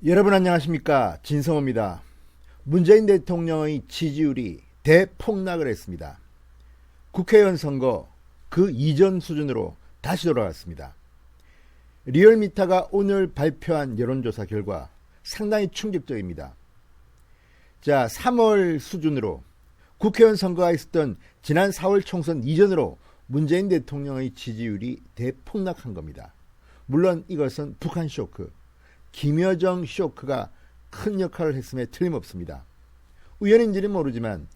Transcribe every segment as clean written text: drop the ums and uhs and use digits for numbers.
여러분 안녕하십니까? 진성호입니다. 문재인 대통령의 지지율이 대폭락을 했습니다. 국회의원 선거 그 이전 수준으로 다시 돌아갔습니다. 리얼미터가 오늘 발표한 여론조사 결과 상당히 충격적입니다. 자, 3월 수준으로 국회의원 선거가 있었던 지난 4월 총선 이전으로 문재인 대통령의 지지율이 대폭락한 겁니다. 물론 이것은 북한 쇼크, 김여정 쇼크가 큰 역할을 했음에 틀림없습니다. 우연인지는 모르지만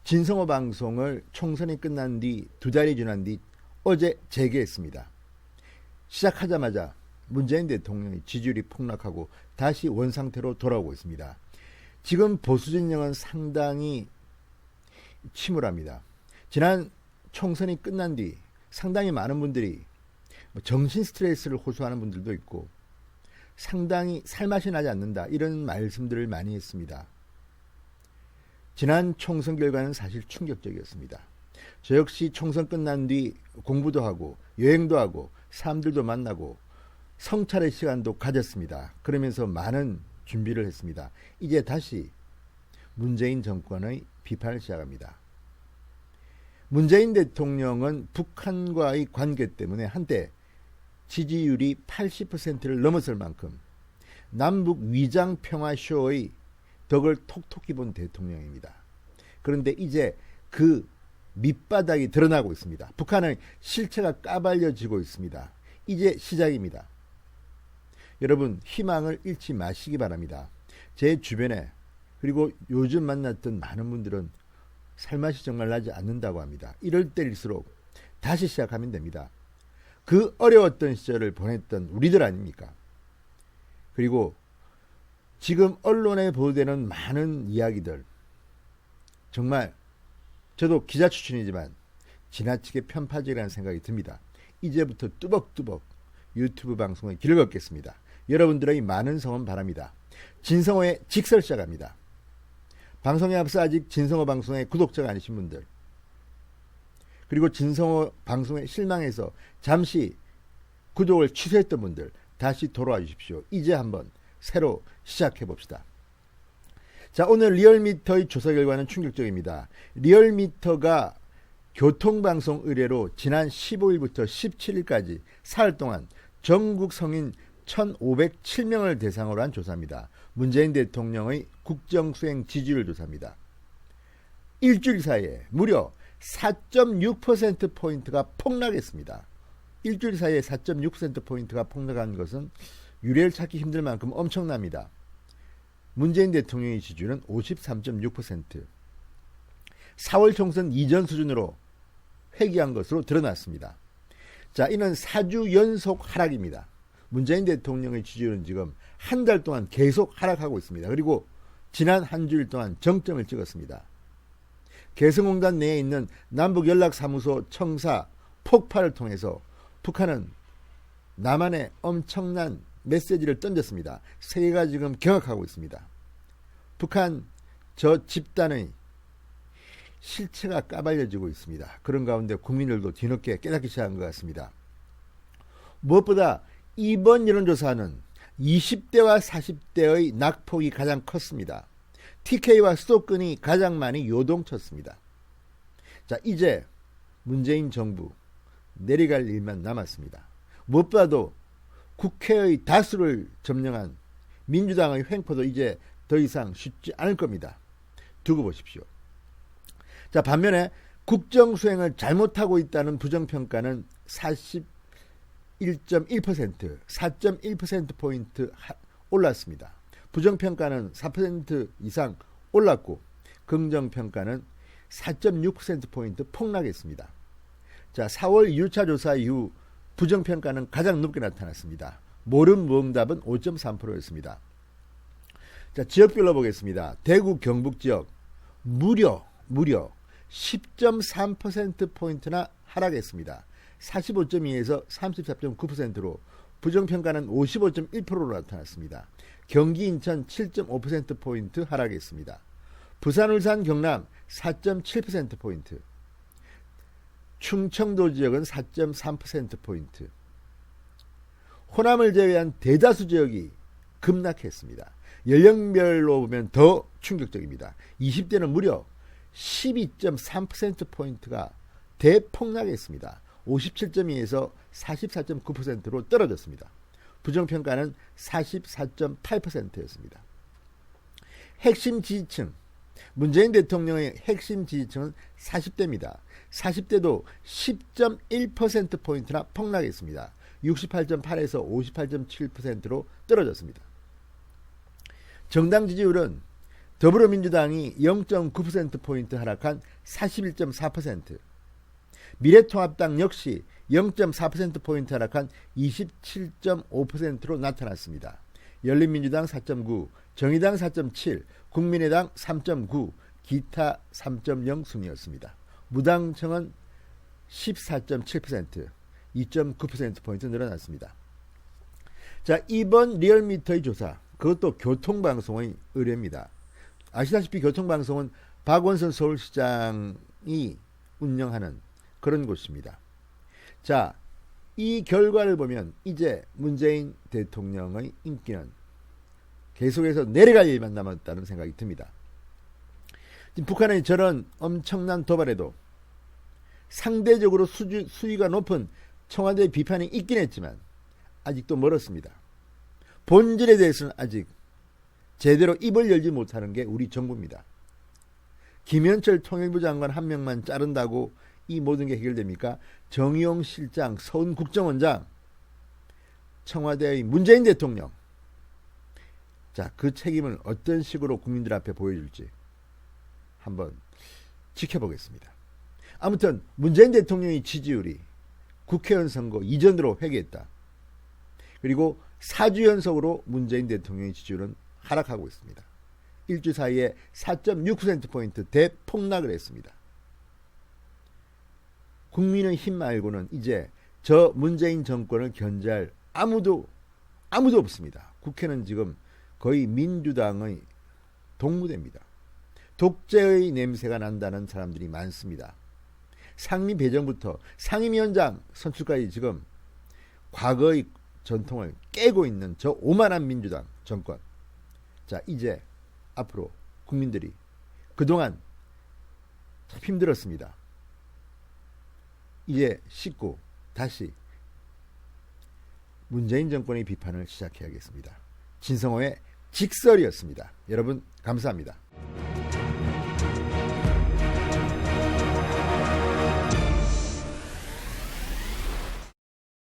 진성호 방송을 총선이 끝난 뒤 두 달이 지난 뒤 어제 재개했습니다. 시작하자마자 문재인 대통령의 지지율이 폭락하고 다시 원상태로 돌아오고 있습니다. 지금 보수 진영은 상당히 침울합니다. 지난 총선이 끝난 뒤 상당히 많은 분들이 정신 스트레스를 호소하는 분들도 있고 상당히 살맛이 나지 않는다 이런 말씀들을 많이 했습니다. 지난 총선 결과는 사실 충격적이었습니다. 저 역시 총선 끝난 뒤 공부도 하고 여행도 하고 사람들도 만나고 성찰의 시간도 가졌습니다. 그러면서 많은 준비를 했습니다. 이제 다시 문재인 정권의 비판을 시작합니다. 문재인 대통령은 북한과의 관계 때문에 한때 지지율이 80%를 넘어설 만큼 남북 위장 평화쇼의 덕을 톡톡히 본 대통령입니다. 그런데 이제 그 밑바닥이 드러나고 있습니다. 북한의 실체가 까발려지고 있습니다. 이제 시작입니다. 여러분 희망을 잃지 마시기 바랍니다. 제 주변에 그리고 요즘 만났던 많은 분들은 살맛이 정말 나지 않는다고 합니다. 이럴 때일수록 다시 시작하면 됩니다. 그 어려웠던 시절을 보냈던 우리들 아닙니까? 그리고 지금 언론에 보도되는 많은 이야기들 정말 저도 기자 출신이지만 지나치게 편파적이라는 생각이 듭니다. 이제부터 뚜벅뚜벅 유튜브 방송에 길을 걷겠습니다. 여러분들의 많은 성원 바랍니다. 진성호의 직설 시작합니다. 방송에 앞서 아직 진성호 방송의 구독자가 아니신 분들 그리고 진성호 방송에 실망해서 잠시 구독을 취소했던 분들 다시 돌아와 주십시오. 이제 한번 새로 시작해 봅시다. 자, 오늘 리얼미터의 조사 결과는 충격적입니다. 리얼미터가 교통방송 의뢰로 지난 15일부터 17일까지 사흘 동안 전국 성인 1,507명을 대상으로 한 조사입니다. 문재인 대통령의 국정수행 지지율 조사입니다. 일주일 사이에 무려 4.6%포인트가 폭락했습니다. 일주일 사이에 4.6%포인트가 폭락한 것은 유례를 찾기 힘들 만큼 엄청납니다. 문재인 대통령의 지지율은 53.6%. 4월 총선 이전 수준으로 회귀한 것으로 드러났습니다. 자, 이는 4주 연속 하락입니다. 문재인 대통령의 지지율은 지금 한 달 동안 계속 하락하고 있습니다. 그리고 지난 한 주일 동안 정점을 찍었습니다. 개성공단 내에 있는 남북연락사무소 청사 폭발을 통해서 북한은 남한에 엄청난 메시지를 던졌습니다. 세계가 지금 경악하고 있습니다. 북한 저 집단의 실체가 까발려지고 있습니다. 그런 가운데 국민들도 뒤늦게 깨닫기 시작한 것 같습니다. 무엇보다 이번 여론조사는 20대와 40대의 낙폭이 가장 컸습니다. TK와 수도권이 가장 많이 요동쳤습니다. 자, 이제 문재인 정부 내려갈 일만 남았습니다. 무엇보다도 국회의 다수를 점령한 민주당의 횡포도 이제 더 이상 쉽지 않을 겁니다. 두고 보십시오. 자, 반면에 국정수행을 잘못하고 있다는 부정평가는 41.1%, 4.1%포인트 올랐습니다. 부정평가는 4% 이상 올랐고 긍정평가는 4.6%포인트 폭락했습니다. 자, 4월 2차 조사 이후 부정평가는 가장 높게 나타났습니다. 모름모음답은 5.3%였습니다. 자, 지역별로 보겠습니다. 대구 경북 지역 무려 10.3%포인트나 하락했습니다. 45.2에서 34.9%로 부정평가는 55.1%로 나타났습니다. 경기 인천 7.5%포인트 하락했습니다. 부산 울산 경남 4.7%포인트, 충청도 지역은 4.3%포인트, 호남을 제외한 대다수 지역이 급락했습니다. 연령별로 보면 더 충격적입니다. 20대는 무려 12.3%포인트가 대폭락했습니다. 57.2에서 44.9%로 떨어졌습니다. 부정평가는 44.8%였습니다. 핵심 지지층, 문재인 대통령의 핵심 지지층은 40대입니다. 40대도 10.1%포인트나 폭락했습니다. 68.8에서 58.7%로 떨어졌습니다. 정당 지지율은 더불어민주당이 0.9%포인트 하락한 41.4%, 미래통합당 역시 0.4%포인트 하락한 27.5%로 나타났습니다. 열린민주당 4.9, 정의당 4.7, 국민의당 3.9, 기타 3.0 순이었습니다. 무당층은 14.7%, 2.9%포인트 늘어났습니다. 자, 이번 리얼미터의 조사, 그것도 교통방송의 의뢰입니다. 아시다시피 교통방송은 박원순 서울시장이 운영하는 그런 곳입니다. 자, 이 결과를 보면 이제 문재인 대통령의 인기는 계속해서 내려갈 일만 남았다는 생각이 듭니다. 지금 북한의 저런 엄청난 도발에도 상대적으로 수위가 높은 청와대 비판이 있긴 했지만 아직도 멀었습니다. 본질에 대해서는 아직 제대로 입을 열지 못하는 게 우리 정부입니다. 김현철 통일부 장관 한 명만 자른다고 이 모든 게 해결됩니까? 정의용 실장, 서훈 국정원장, 청와대의 문재인 대통령, 자, 그 책임을 어떤 식으로 국민들 앞에 보여줄지 한번 지켜보겠습니다. 아무튼 문재인 대통령의 지지율이 국회의원 선거 이전으로 회귀했다. 그리고 4주 연속으로 문재인 대통령의 지지율은 하락하고 있습니다. 일주 사이에 4.6%포인트 대폭락을 했습니다. 국민의힘 말고는 이제 저 문재인 정권을 견제할 아무도 없습니다. 국회는 지금 거의 민주당의 동무대입니다. 독재의 냄새가 난다는 사람들이 많습니다. 상임 배정부터 상임위원장 선출까지 지금 과거의 전통을 깨고 있는 저 오만한 민주당 정권. 자, 이제 앞으로 국민들이 그동안 참 힘들었습니다. 이제 씻고 다시 문재인 정권의 비판을 시작해야겠습니다. 진성호의 직설이었습니다. 여러분 감사합니다.